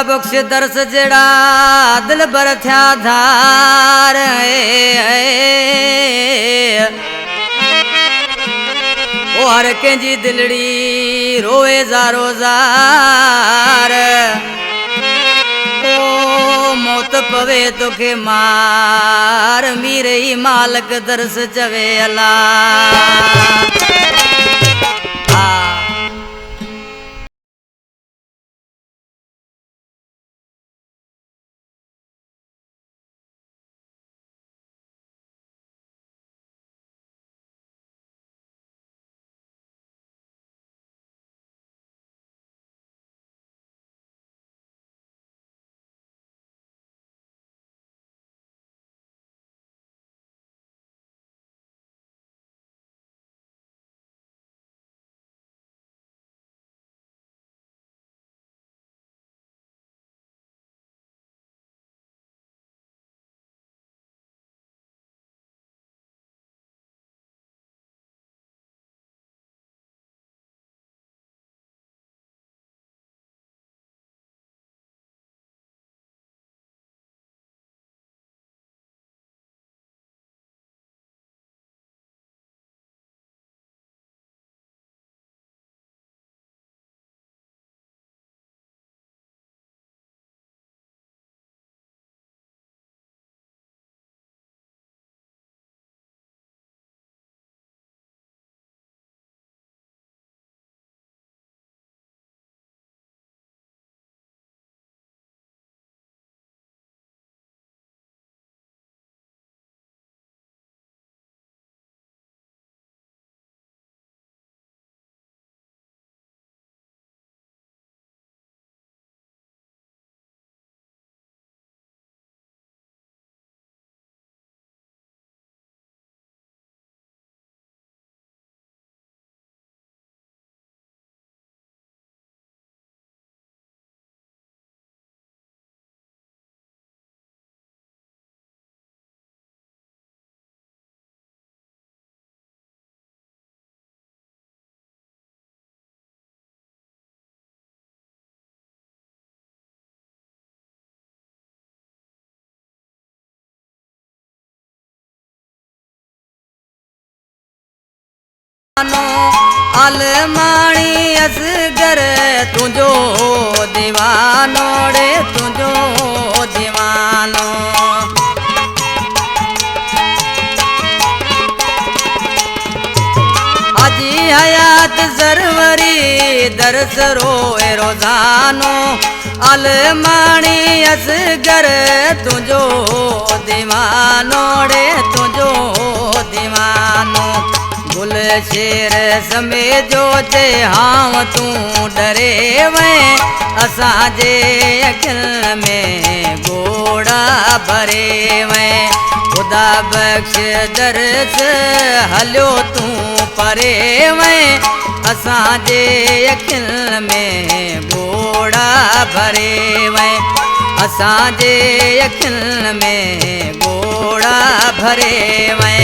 बख्श दर्श जड़ा दिल भर थया धार ओ हर कंहिंजी दिलड़ी रोए ज़ारो ज़ार ओ मौत पवे तोखे मार मीरे ई मालिक दर्श चवे अला अलमाणी असगर तुझो दीवानो रे तुझो दीवानो अजी हयात सरवरी दरस रोए रोजानो अलमाणी असगर तुझो दीवानो रे तुझो दीवानो गुल शेर समेजो ते हाव तू डरे वैं असांजे अखियुनि में गोड़ा भरे वैं खुदा बख्श दर्स हलियो तू परे वैं असांजे अखियुनि में गोड़ा भरे वैं असांजे अखियुनि में गोड़ा भरे वैं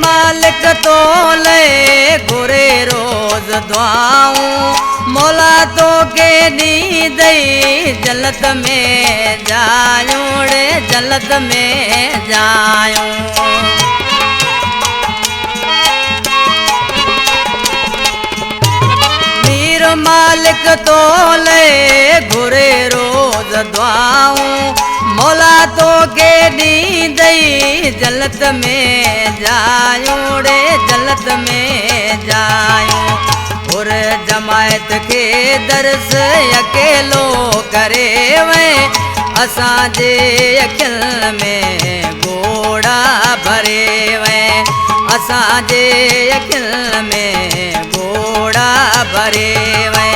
मालिक तो ले घुरे रोज दुआऊं मौला तो के दी दई जन्नत में जायूं रे जन्नत में जायूं मीर मालिक तो ले घुरे रोज दुआऊं मौला तो के दी दई जन्नत में जायूं रे जन्नत में जायूं और जमायत के दर्स अकेलो करे वैं असांजे अखियुनि में गोड़ा भरे वैं असांजे अखियुनि में गोड़ा भरे वैं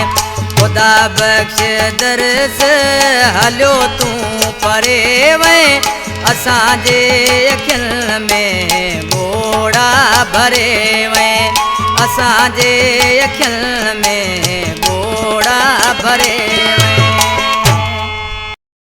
खुदा बख्श दर्स हलियो तू परे वैं असांजे अखियुनि में गोड़ा भरे वैं असांजे अखियुनि में गोड़ा રે